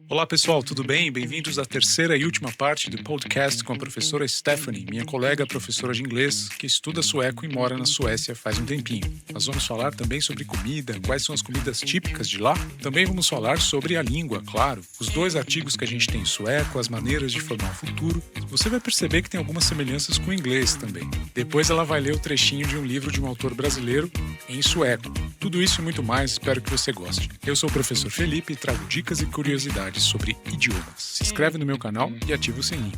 Olá pessoal, tudo bem? Bem-vindos à terceira e última parte do podcast com a professora Stephanie, minha colega professora de inglês, que estuda sueco e mora na Suécia faz um tempinho. Nós vamos falar também sobre comida, quais são as comidas típicas de lá. Também vamos falar sobre a língua, claro, os dois artigos que a gente tem em sueco, as maneiras de formar o futuro. Você vai perceber que tem algumas semelhanças com o inglês também. Depois ela vai ler o trechinho de um livro de um autor brasileiro em sueco. Tudo isso e muito mais, espero que você goste. Eu sou o professor Felipe e trago dicas e curiosidades sobre idiomas. Se inscreve no meu canal e ativa o sininho.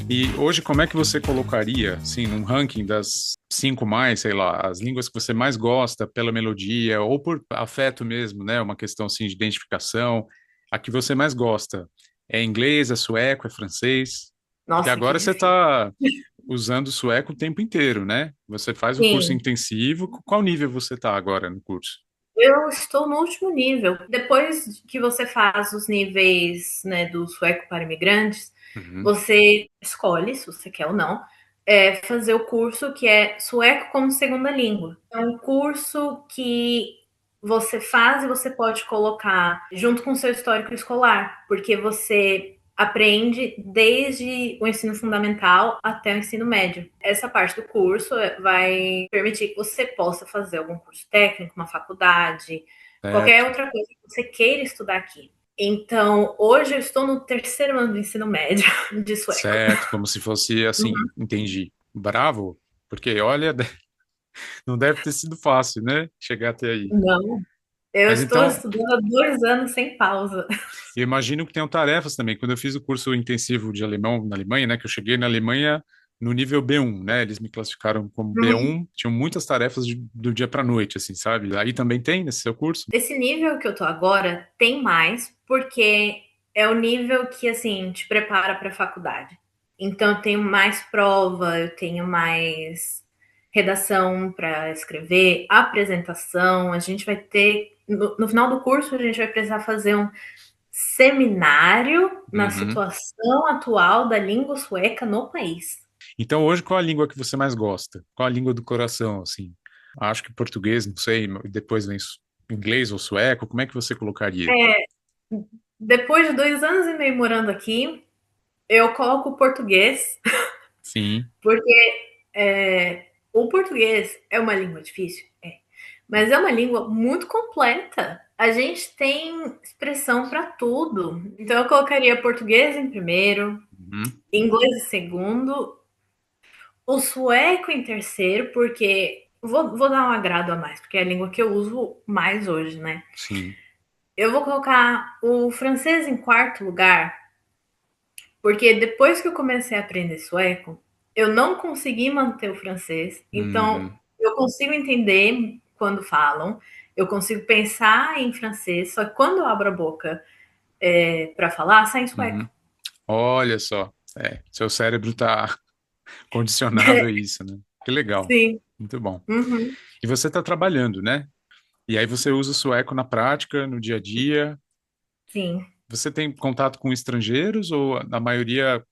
E hoje, como é que você colocaria, assim, num ranking das 5 mais, sei lá, as línguas que você mais gosta pela melodia ou por afeto mesmo, né? Uma questão, assim, de identificação. A que você mais gosta é inglês, é sueco, é francês? Porque Nossa, que agora você difícil. está usando sueco o tempo inteiro, né? Você faz o curso Sim, intensivo. Qual nível você está agora no curso? eu estou no último nível. Depois que você faz os níveis, né, do sueco para imigrantes, Uhum, você escolhe, se você quer ou não, fazer o curso que é sueco como segunda língua. É um curso que você faz e você pode colocar junto com o seu histórico escolar, porque você aprende desde o ensino fundamental até o ensino médio. Essa parte do curso vai permitir que você possa fazer algum curso técnico, uma faculdade, qualquer certo. outra coisa que você queira estudar aqui. Então, hoje eu estou no terceiro ano do ensino médio de sueco. Certo, como se fosse assim, entendi. Bravo, porque olha, não deve ter sido fácil, né? Chegar até aí. Não, eu Mas estou então, estudando há 2 anos sem pausa. eu imagino que tenham tarefas também. Quando eu fiz o curso intensivo de alemão na Alemanha, né, que eu cheguei na Alemanha no nível B1, né? Eles me classificaram como B1, tinham muitas tarefas do dia para noite, assim, sabe? Aí também tem nesse seu curso? Esse nível que eu tô agora tem mais, porque é o nível que, assim, te prepara para a faculdade. Então, eu tenho mais prova, eu tenho mais redação para escrever, apresentação. A gente vai ter, no final do curso, a gente vai precisar fazer um seminário na Uhum. situação atual da língua sueca no país. Então, hoje, qual a língua que você mais gosta? Qual a língua do coração, assim? Acho que português, não sei, depois vem inglês ou sueco, como é que você colocaria? Depois de 2 anos e meio morando aqui, eu coloco o português, Sim. porque o português é uma língua difícil, mas é uma língua muito completa. A gente tem expressão para tudo. Então eu colocaria português em primeiro, Uhum. inglês em segundo, o sueco em terceiro, porque vou dar um agrado a mais, porque é a língua que eu uso mais hoje, né? Sim. Eu vou colocar o francês em quarto lugar, porque depois que eu comecei a aprender sueco, eu não consegui manter o francês. Então, Uhum. eu consigo entender quando falam, eu consigo pensar em francês, só que quando eu abro a boca para falar, sai em sueco. Uhum. Olha só, seu cérebro está condicionado a isso, né? Que legal, Sim. muito bom. Uhum. E você está trabalhando, né? E aí você usa o sueco na prática, no dia a dia. Sim. Você tem contato com estrangeiros ou a maioria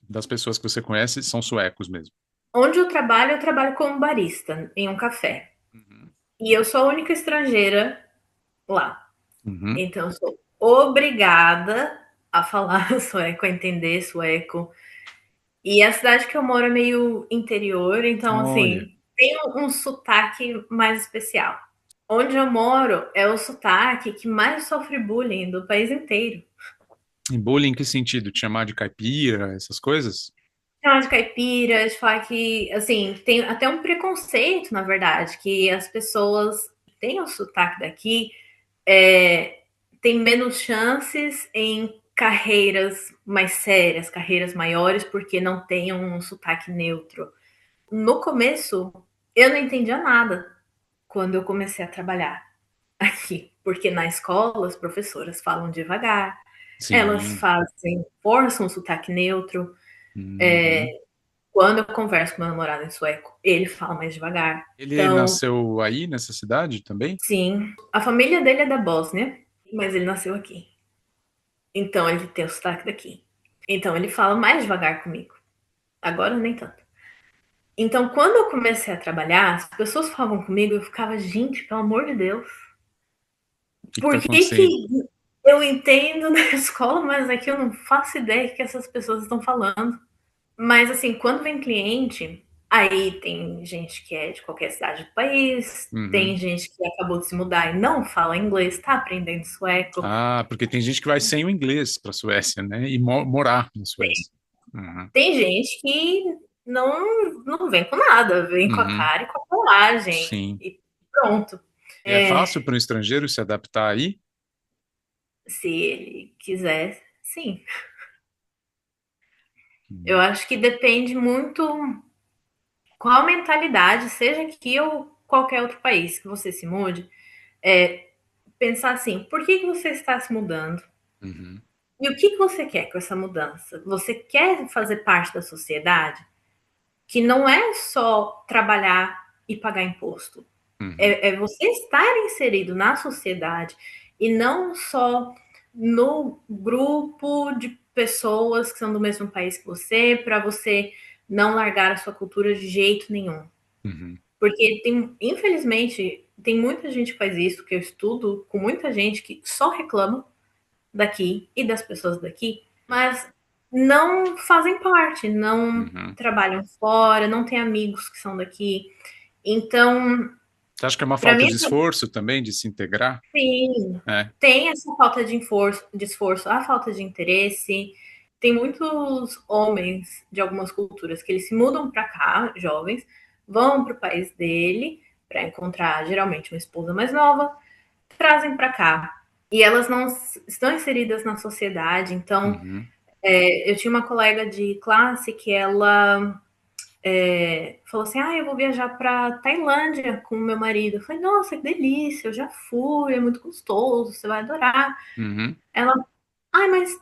das pessoas que você conhece são suecos mesmo? Onde eu trabalho como barista em um café. Uhum. E eu sou a única estrangeira lá. Uhum. Então, eu sou obrigada a falar sueco, a entender sueco. E a cidade que eu moro é meio interior, então, Olha, assim, tem um sotaque mais especial. Onde eu moro é o sotaque que mais sofre bullying do país inteiro. em bullying em que sentido? Te chamar de caipira, essas coisas? Chamar de caipira, de falar que, assim, tem até um preconceito, na verdade, que as pessoas que têm o sotaque daqui é, têm menos chances em carreiras mais sérias, carreiras maiores, porque não têm um sotaque neutro. No começo, eu não entendia nada quando eu comecei a trabalhar aqui, porque na escola as professoras falam devagar, elas Sim. forçam o sotaque neutro. Uhum. Quando eu converso com meu namorado em sueco, ele fala mais devagar. Ele Então, nasceu aí, nessa cidade também? sim, a família dele é da Bósnia, mas ele nasceu aqui. Então ele tem o sotaque daqui. Então ele fala mais devagar comigo. Agora nem tanto. Então, quando eu comecei a trabalhar, as pessoas falavam comigo, eu ficava, gente, pelo amor de Deus. que está Por que acontecendo? que eu entendo na escola, mas aqui eu não faço ideia do que essas pessoas estão falando. Mas, assim, quando vem cliente, aí tem gente que é de qualquer cidade do país, tem Uhum. gente que acabou de se mudar e não fala inglês, tá aprendendo sueco. Ah, porque tem gente que vai sem o inglês para a Suécia, né? E morar na Suécia. Uhum. Tem gente que não vem com nada, vem com a Uhum. cara e com a coragem Sim. e pronto. E é É, fácil para um estrangeiro se adaptar aí? se ele quiser, sim. Eu Uhum. acho que depende muito qual a mentalidade, seja aqui ou qualquer outro país que você se mude, é pensar assim, por que você está se mudando? Uhum. E o que você quer com essa mudança? Você quer fazer parte da sociedade? Que não é só trabalhar e pagar imposto. Uhum. É você estar inserido na sociedade e não só no grupo de pessoas que são do mesmo país que você, para você não largar a sua cultura de jeito nenhum. Uhum. Porque infelizmente, tem muita gente que faz isso, que eu estudo com muita gente que só reclama daqui e das pessoas daqui, mas não fazem parte, não Uhum. trabalham fora, não têm amigos que são daqui. Então, Você acha que é uma para falta mim, de esforço também de se integrar? sim, É. tem essa falta de esforço, a falta de interesse. Tem muitos homens de algumas culturas que eles se mudam para cá, jovens, vão para o país dele para encontrar geralmente uma esposa mais nova, trazem para cá. E elas não estão inseridas na sociedade. Então, Uhum. eu tinha uma colega de classe que ela falou assim: eu vou viajar para Tailândia com o meu marido. Eu falei: nossa, que delícia, eu já fui, é muito gostoso, você vai adorar. Uhum. Ela, mas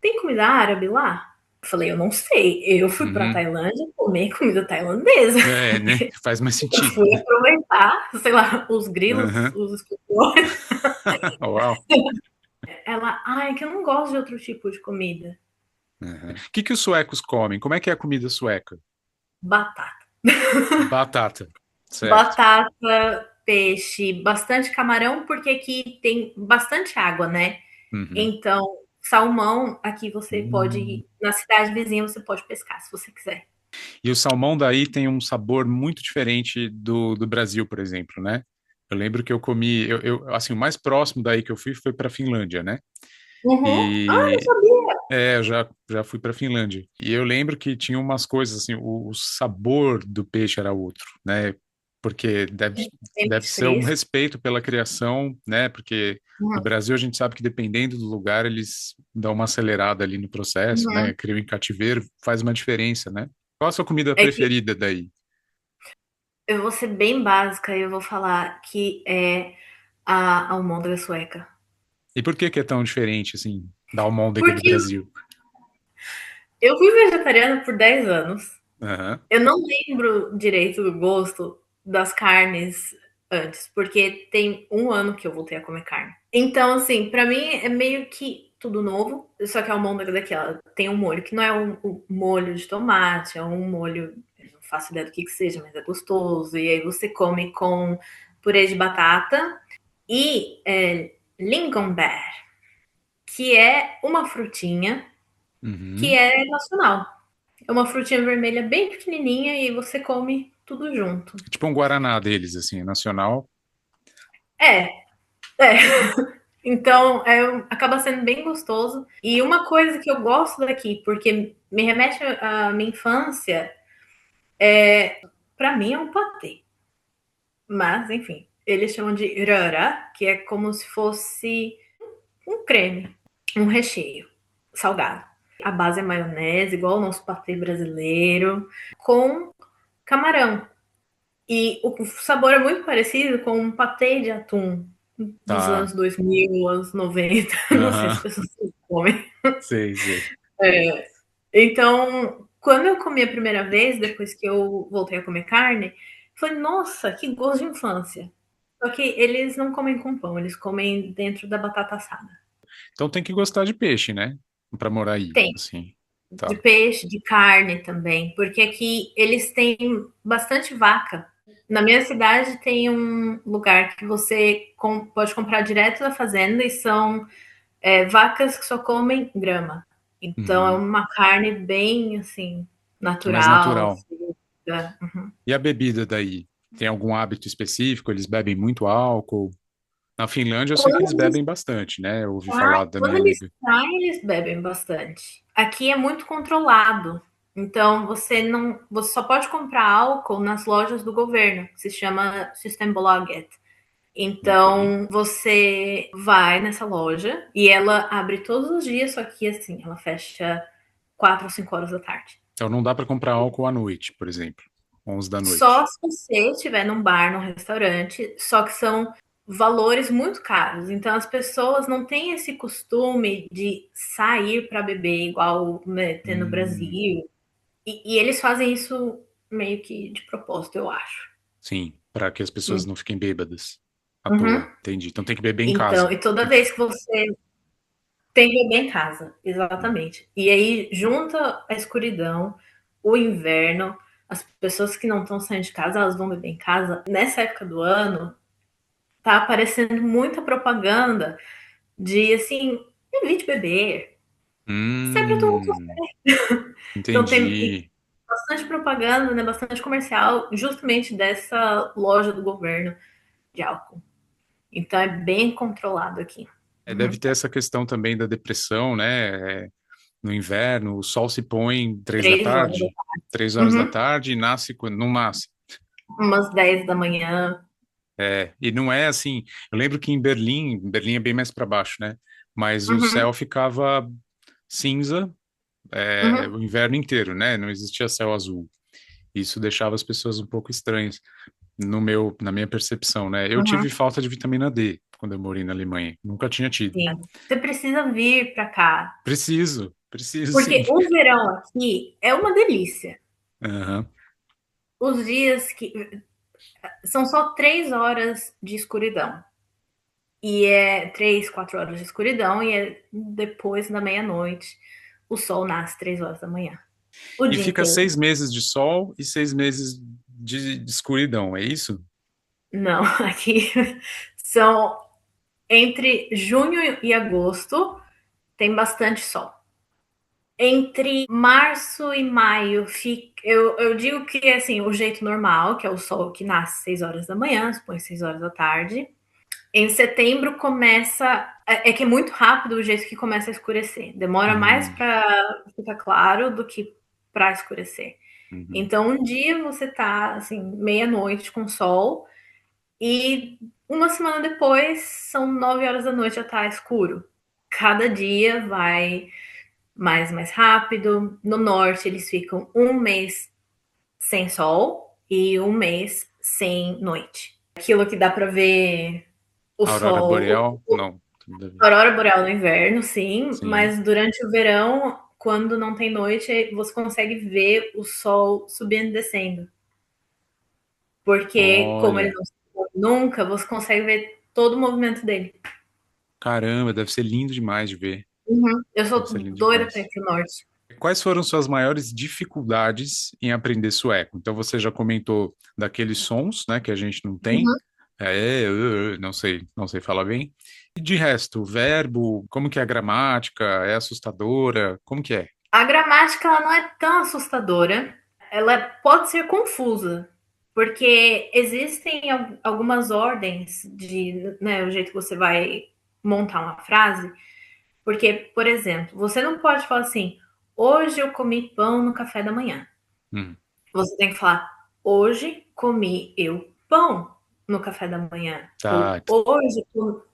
tem comida árabe lá? Eu falei: eu não sei, eu fui para Uhum. Tailândia comer comida tailandesa. É, né? Faz mais Eu sentido, fui né? aproveitar, sei lá, os grilos, Uhum. os escorpiões. Uau. Ela, é que eu não gosto de outro tipo de comida. Uhum. O que que os suecos comem? Como é que é a comida sueca? Batata. Batata, certo. Batata, peixe, bastante camarão, porque aqui tem bastante água, né? Uhum. Então, salmão, aqui você Hum. pode, na cidade vizinha, você pode pescar, se você quiser. E o salmão daí tem um sabor muito diferente do Brasil, por exemplo, né? Eu lembro que eu comi, assim, o mais próximo daí que eu fui foi para Finlândia, né? Uhum. Não E sabia. eu já fui para Finlândia. E eu lembro que tinha umas coisas assim, o sabor do peixe era outro, né? Porque deve Sempre ser um fresco. respeito pela criação, né? Porque no Uhum. Brasil a gente sabe que dependendo do lugar eles dão uma acelerada ali no processo, né? Uhum. Criam em cativeiro, faz uma diferença, né? Qual a sua comida É que preferida daí? eu vou ser bem básica e eu vou falar que é a almôndega sueca. E por que é tão diferente, assim, da almôndega do Porque Brasil? eu fui vegetariana por 10 anos. Aham. Eu não lembro direito do gosto das carnes antes, porque tem um ano que eu voltei a comer carne. Então, assim, pra mim é meio que tudo novo, só que a almôndega daquela tem um molho que não é um molho de tomate, é um molho, eu não faço ideia do que seja, mas é gostoso. E aí você come com purê de batata e lingonberry, que é uma frutinha que Uhum. é nacional. É uma frutinha vermelha bem pequenininha e você come tudo junto. É tipo um guaraná deles, assim, nacional. É, é. Então, acaba sendo bem gostoso. E uma coisa que eu gosto daqui, porque me remete à minha infância, para mim é um patê. Mas, enfim, eles chamam de rara, que é como se fosse um creme, um recheio salgado. A base é maionese, igual o nosso patê brasileiro, com camarão. E o sabor é muito parecido com um patê de atum dos Tá. anos 2000, anos 90. Não sei se as Aham. pessoas comem. Sei, sei. Então, quando eu comi a primeira vez, depois que eu voltei a comer carne, falei, nossa, que gosto de infância. Só que eles não comem com pão, eles comem dentro da batata assada. Então tem que gostar de peixe, né? Pra morar aí, Tem, assim. de Tá. peixe, de carne também, porque aqui eles têm bastante vaca. Na minha cidade tem um lugar que você pode comprar direto da fazenda e são vacas que só comem grama. Então é Uhum. uma carne bem assim Mais natural. natural. Fresca. Uhum. E a bebida daí? Tem algum hábito específico? Eles bebem muito álcool? Na Finlândia eu sei que Quando eles bebem bastante, né? Eu ouvi saem, falar da minha quando eles amiga. saem, eles bebem bastante. Aqui é muito controlado. Então você só pode comprar álcool nas lojas do governo, que se chama Systembolaget. Ok. Então você vai nessa loja e ela abre todos os dias, só que assim, ela fecha 4 ou 5 horas da tarde. Então não dá para comprar álcool à noite, por exemplo, 11 da Só noite. se você estiver num bar, num restaurante, só que são valores muito caros. Então as pessoas não têm esse costume de sair para beber igual, né, tem no Hum, Brasil. E eles fazem isso meio que de propósito, eu acho. sim, para que as pessoas não fiquem bêbadas à Uhum. toa. Entendi. Então tem que beber em Então, casa. e toda Tem que... vez que você tem que beber em casa, Hum. exatamente. E aí junta a escuridão, o inverno, as pessoas que não estão saindo de casa, elas vão beber em casa. Nessa época do ano, tá aparecendo muita propaganda de assim, evite beber. Sai pra tua. Hum, Então tem entendi. bastante propaganda, né, bastante comercial, justamente dessa loja do governo de álcool. Então é bem controlado aqui. É, deve Uhum. ter essa questão também da depressão, né? No inverno, o sol se põe 3 horas. 3 horas da Uhum. tarde e nasce quando não nasce. Umas 10 da manhã. É, e não é assim. Eu lembro que Berlim é bem mais para baixo, né? Mas o céu Uhum. ficava cinza, Uhum. o inverno inteiro, né? Não existia céu azul. Isso deixava as pessoas um pouco estranhas na minha percepção, né? Eu tive Uhum. falta de vitamina D quando eu morei na Alemanha. Nunca tinha tido. Sim. Você precisa vir para cá. Preciso sim. Porque o verão aqui é uma delícia. Aham. Os dias que. São só 3 horas de escuridão. E é 3, 4 horas de escuridão, e é depois da meia-noite. O sol nasce 3 horas da manhã. O E dia fica inteiro. 6 meses de sol e 6 meses de escuridão, é isso? Não, aqui são entre junho e agosto tem bastante sol. Entre março e maio, eu digo que é assim, o jeito normal, que é o sol que nasce 6 horas da manhã, se põe 6 horas da tarde. Em setembro começa. É que é muito rápido o jeito que começa a escurecer. Demora mais Hum, para ficar claro do que para escurecer. uhum. Então, um dia você tá assim, meia-noite com sol, e uma semana depois, são 9 horas da noite, já tá escuro. Cada dia vai mais rápido. No norte, eles ficam um mês sem sol e um mês sem noite. Aquilo que dá para ver o Aurora sol, boreal? Não. a aurora boreal no inverno, sim, Sim. mas durante o verão, quando não tem noite, você consegue ver o sol subindo e descendo. Porque, como ele Olha, não se põe nunca, você consegue ver todo o movimento dele. caramba, deve ser lindo demais de ver. Uhum. Eu Deve sou ser lindo doida para demais. ir pro norte. Quais foram suas maiores dificuldades em aprender sueco? Então você já comentou daqueles sons, né, que a gente não tem. Uhum. Não sei falar bem. E de resto, o verbo, como que é a gramática? É assustadora? Como que é? A gramática ela não é tão assustadora, ela pode ser confusa, porque existem algumas ordens de, né, o jeito que você vai montar uma frase. Porque, por exemplo, você não pode falar assim, hoje eu comi pão no café da manhã. Hum, Você tem que falar, hoje comi eu pão no café da manhã. tá. Ou hoje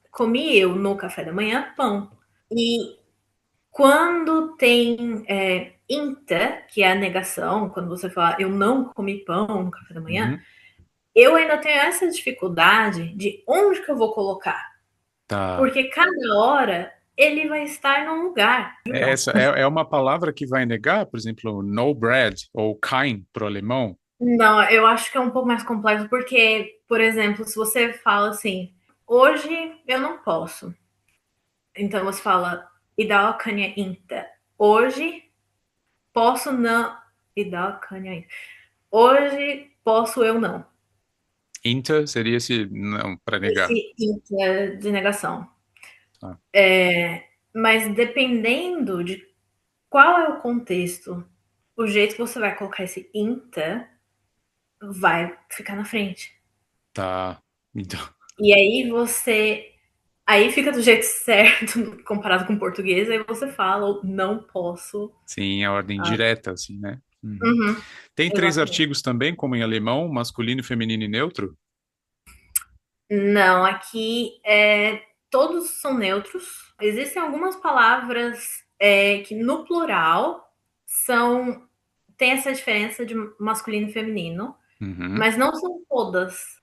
comi eu no café da manhã pão. E quando tem inta, que é a negação, quando você fala eu não comi pão no café da manhã, Uhum, eu ainda tenho essa dificuldade de onde que eu vou colocar. tá. Porque cada hora ele vai estar num lugar. Essa é uma palavra que vai negar, por exemplo, no bread ou kein para o alemão. Não, eu acho que é um pouco mais complexo, porque, por exemplo, se você fala assim, hoje eu não posso. Então você fala, idag kan jag inte. Hoje posso não. Idag kan jag inte. Hoje posso eu não. Inter seria esse não para negar. Esse inter de negação. Tá. Mas dependendo de qual é o contexto, o jeito que você vai colocar esse inter vai ficar na frente. Tá. Então, E aí você. Aí fica do jeito certo comparado com o português, aí você fala, ou não posso. sim, a ordem direta, assim, né? Uhum. Uhum, Tem três exatamente. artigos também, como em alemão, masculino, feminino e neutro? Não, aqui todos são neutros. Existem algumas palavras que no plural são tem essa diferença de masculino e feminino, Uhum. mas não são todas.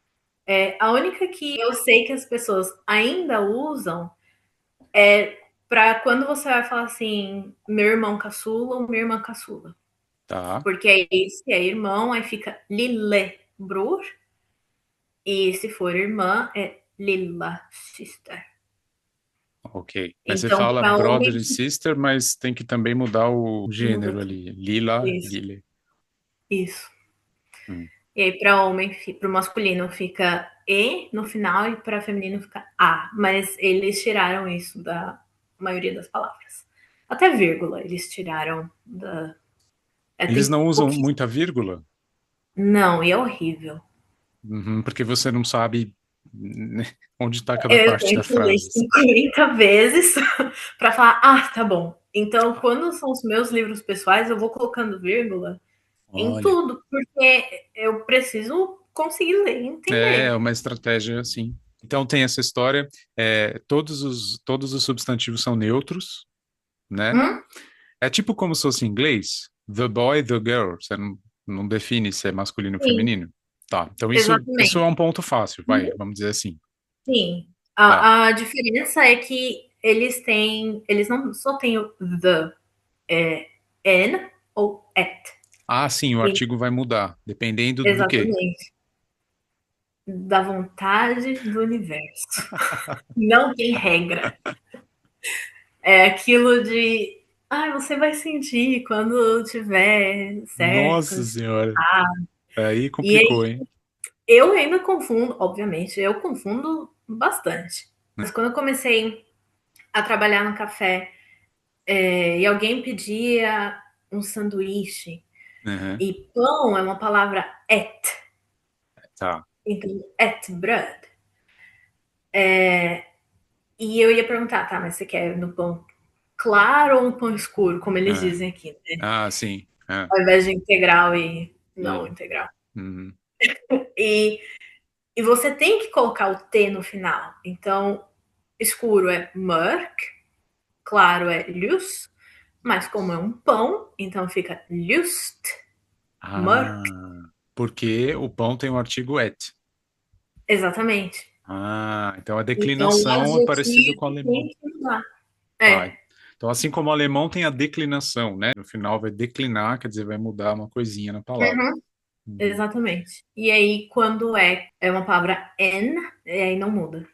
A única que eu sei que as pessoas ainda usam para quando você vai falar assim, meu irmão caçula ou minha irmã caçula. Tá, Porque aí, se é irmão, aí fica lillebror. E se for irmã, é lilla sister. ok. Mas você Então, fala para brother homem, e sister, mas tem que também mudar o muda gênero tudo. ali. Lila, Isso, lile. isso. Hum. E aí, para homem, para o masculino fica E no final e para feminino fica A. Mas eles tiraram isso da maioria das palavras. Até vírgula eles tiraram da. Eles Tem não usam pouquíssimo. muita vírgula? Não, e é horrível. Uhum, porque você não sabe, né, onde está cada Eu parte tenho da que ler frase. 50 vezes para falar, ah, tá bom. Então, quando são os meus livros pessoais, eu vou colocando vírgula em Olha, tudo, porque eu preciso conseguir ler e é entender. uma estratégia assim. Então tem essa história, todos os substantivos são neutros, né? Hum? É tipo como se fosse em inglês, the boy, the girl. Você não define se é masculino ou Sim, feminino. Tá, então isso é exatamente. um ponto fácil, vai, Uhum. vamos dizer assim. Sim. Tá. A diferença é que eles não só têm o the, N ou at. Ah, sim, o E- artigo vai mudar, dependendo do quê? Exatamente. Da vontade do universo. Não tem regra. É aquilo de. Ah, você vai sentir quando tiver certo. Nossa senhora, aí E complicou, aí, hein? eu ainda confundo, obviamente, eu confundo bastante. Mas quando eu comecei a trabalhar no café e alguém pedia um sanduíche, Uhum, e pão é uma palavra et, tá. então et bread. E eu ia perguntar, tá, mas você quer no pão claro ou no pão escuro, como eles É. dizem aqui, né? Ah, sim. É. Ao invés de integral e não E, integral. uhum. E, e você tem que colocar o T no final. Então, escuro é mörk, claro é luz, mas como é um pão, então fica lust, mörk. Ah, porque o pão tem o artigo et. Exatamente. Ah, então a Então, o declinação é parecido com o adjetivo tem alemão. que mudar. Tá. É. Então, assim como o alemão tem a declinação, né? No final vai declinar, quer dizer, vai mudar uma coisinha na palavra. Uhum, Uhum. exatamente. E aí, quando é uma palavra N, aí não muda.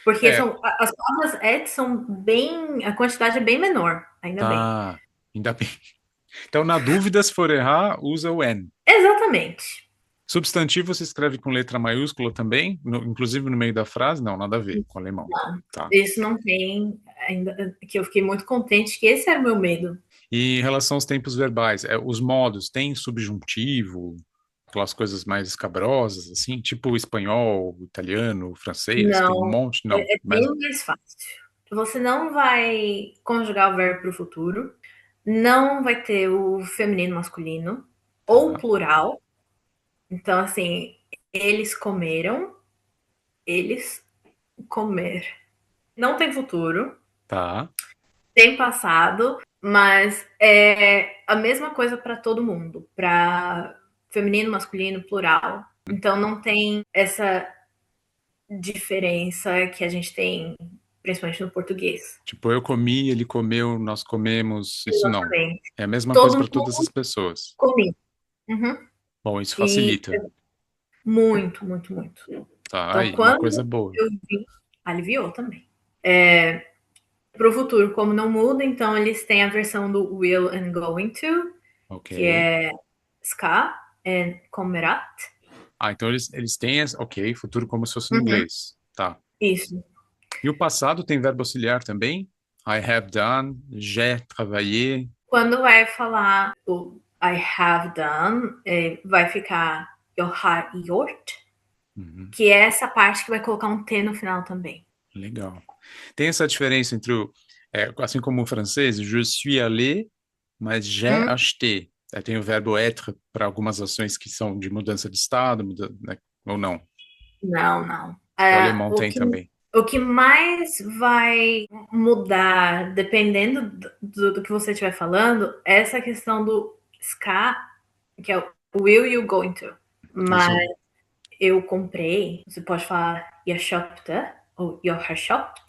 Porque É, as palavras et são bem. A quantidade é bem menor, ainda bem. tá. Ainda bem. Então, na dúvida, se for errar, usa o N. Exatamente. Substantivo se escreve com letra maiúscula também, inclusive no meio da frase? Não, nada a ver com o alemão. Não, Tá. isso não tem ainda. Que eu fiquei muito contente, que esse era o meu medo. E em relação aos tempos verbais, os modos têm subjuntivo, aquelas coisas mais escabrosas, assim, tipo o espanhol, o italiano, o francês, tem um Não, monte, não. é bem mais fácil. Você não vai conjugar o verbo para o futuro, não vai ter o feminino masculino, ou Tá, plural. Então, assim, eles comeram, eles comer. Não tem futuro, tá. tem passado, mas é a mesma coisa para todo mundo, para feminino, masculino, plural. Então não tem essa diferença que a gente tem, principalmente no português. Tipo, eu comi, ele comeu, nós comemos, isso não. Exatamente. É a mesma coisa Todo para todas as mundo pessoas. comigo. Uhum. Bom, isso E facilita. muito, muito, muito. Tá, Então, aí, uma quando coisa boa. eu vi, aliviou também. Para o futuro, como não muda, então eles têm a versão do will and going to, Ok. que é ska and comerat. Ah, então eles têm, ok, futuro como se fosse no Uhum, inglês. Tá. isso. E o passado tem verbo auxiliar também? I have done, j'ai travaillé. Quando vai falar o I have done, vai ficar eu har gjort, Uhum, que é essa parte que vai colocar um T no final também. legal. Tem essa diferença entre assim como o francês, je suis allé, mas j'ai Hum, acheté. Aí tem o verbo être para algumas ações que são de mudança de estado, né, ou não. não, não. O É, alemão tem também. o que mais vai mudar, dependendo do que você estiver falando, é essa questão do ska, que é o will you going to. Mas Isso, eu comprei, você pode falar jag köpte ou jag har köpt,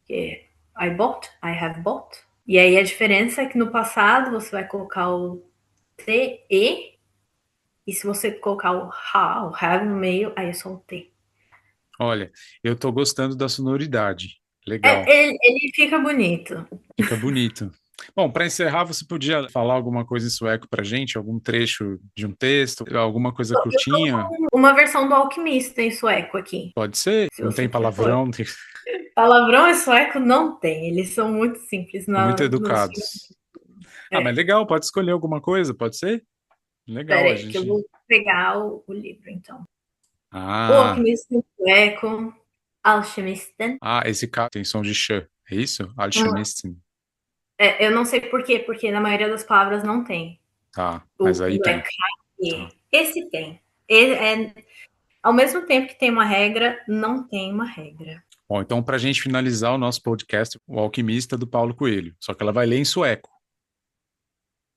que é I bought, I have bought. E aí a diferença é que no passado você vai colocar o T, e se você colocar o ha, o have no meio, aí é só o T. olha, eu estou gostando da sonoridade. Legal. Ele fica bonito. Fica bonito. Bom, para encerrar, você podia falar alguma coisa em sueco para gente? Algum trecho de um texto? Alguma coisa Eu tô curtinha? com uma versão do Alquimista em sueco aqui, Pode ser? se Não você tem quiser pôr. palavrão? Tem... Palavrão em sueco não tem, eles são muito simples São muito nos educados. Ah, mas é. legal, pode escolher alguma coisa, pode ser? Legal, Espera a aí, que eu gente. vou pegar o livro, então. O Ah, Alquimista em sueco, Alchemisten. esse K tem som de sh, é isso? Hum, Alchemisten. eu não sei por quê, porque na maioria das palavras não tem. Tá, mas aí O é tem. Tá. esse tem. Ao mesmo tempo que tem uma regra, não tem uma regra. Bom, então, para a gente finalizar o nosso podcast, O Alquimista, do Paulo Coelho. Só que ela vai ler em sueco.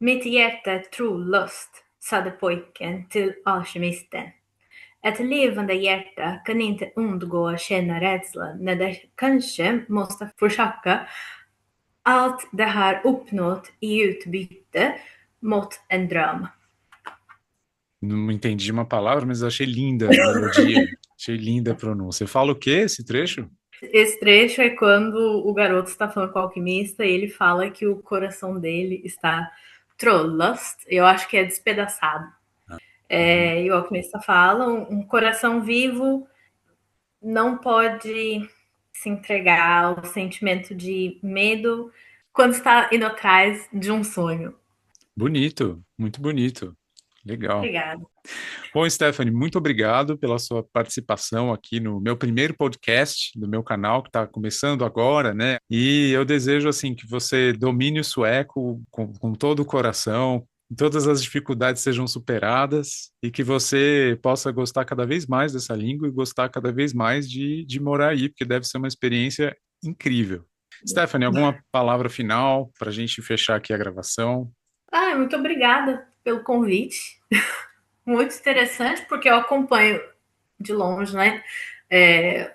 Mitt hjärta trolöst, sade pojken till alkemisten. Ett levande hjärta kan inte undgå att känna rädsla när det kanske måste försaka allt det har uppnått i utbyte mot en dröm. Não entendi uma palavra, mas achei linda a melodia. Achei linda a pronúncia. Fala o quê, esse trecho? Esse trecho é quando o garoto está falando com o alquimista e ele fala que o coração dele está trollust, eu acho que é despedaçado. Uhum. E o alquimista fala, um coração vivo não pode se entregar ao sentimento de medo quando está indo atrás de um sonho. Bonito, muito bonito. Legal. Obrigada. Bom, Stephanie, muito obrigado pela sua participação aqui no meu primeiro podcast do meu canal, que está começando agora, né? E eu desejo, assim, que você domine o sueco com todo o coração, todas as dificuldades sejam superadas e que você possa gostar cada vez mais dessa língua e gostar cada vez mais de morar aí, porque deve ser uma experiência incrível. Stephanie, alguma palavra final para a gente fechar aqui a gravação? Muito obrigada pelo convite. Muito interessante, porque eu acompanho de longe, né?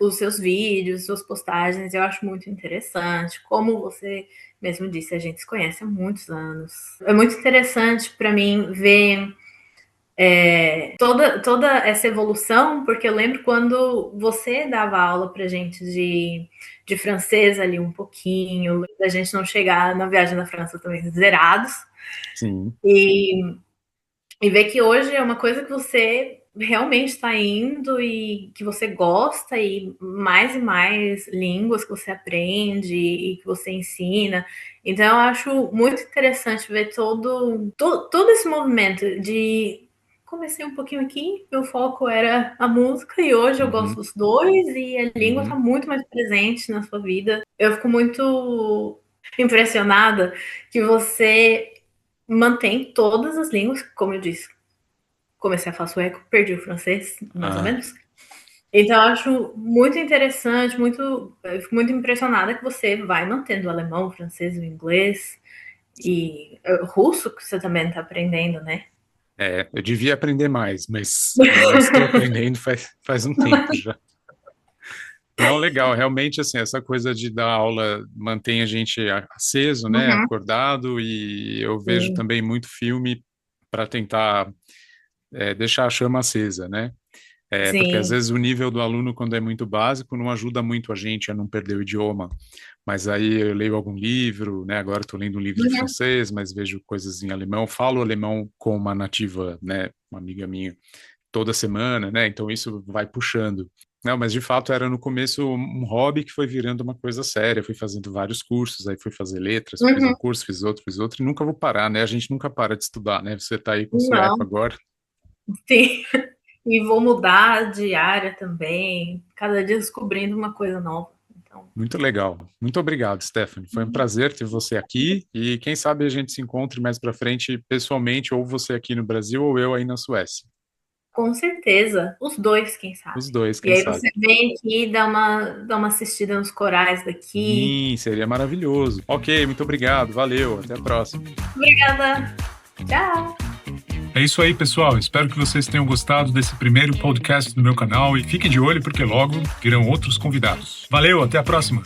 Os seus vídeos, suas postagens, eu acho muito interessante. Como você mesmo disse, a gente se conhece há muitos anos. É muito interessante para mim ver toda essa evolução, porque eu lembro quando você dava aula pra gente de francês ali um pouquinho, da gente não chegar na viagem da França também zerados, Sim. e, e ver que hoje é uma coisa que você realmente está indo e que você gosta, e mais línguas que você aprende e que você ensina. Então eu acho muito interessante ver todo esse movimento de comecei um pouquinho aqui, meu foco era a música e hoje eu gosto Uhum. dos dois e a língua está Uhum. muito mais presente na sua vida. Eu fico muito impressionada que você mantém todas as línguas, como eu disse. Comecei a falar sueco, perdi o francês, mais ou Ah. menos. Então, eu acho muito interessante, eu fico muito impressionada que você vai mantendo o alemão, o francês, o inglês e o russo, que você também está aprendendo, né? Eu devia aprender mais, mas estou aprendendo faz um tempo já. Não, legal, realmente, assim, essa coisa de dar aula mantém a gente aceso, né, Uhum, acordado, e eu vejo sim, também muito filme para tentar deixar a chama acesa, né? Porque às sim. vezes o nível do aluno, quando é muito básico, não ajuda muito a gente a não perder o idioma. Mas aí eu leio algum livro, né? Agora estou lendo um livro de Uhum, francês, mas vejo coisas em alemão. Falo alemão com uma nativa, né? Uma amiga minha toda semana, né? Então isso vai puxando. Não, mas de fato era no começo um hobby que foi virando uma coisa séria. Fui fazendo vários cursos, aí fui fazer letras, fiz um Uhum. curso, fiz outro, e nunca vou parar, né? A gente nunca para de estudar, né? Você tá aí com sueco Não, agora. sim. E vou mudar de área também, cada dia descobrindo uma coisa nova. Então, Muito legal. Muito obrigado, Stephanie. Foi um prazer ter você aqui e quem sabe a gente se encontre mais para frente pessoalmente, ou você aqui no Brasil ou eu aí na Suécia. com certeza, os dois, quem sabe. Os dois, E quem aí sabe. você vem aqui e dá uma assistida nos corais daqui. Sim, seria maravilhoso. Ok, muito obrigado. Valeu. Até a próxima. Obrigada. Tchau. É isso aí, pessoal. Espero que vocês tenham gostado desse primeiro podcast do meu canal e fiquem de olho porque logo virão outros convidados. Valeu, até a próxima.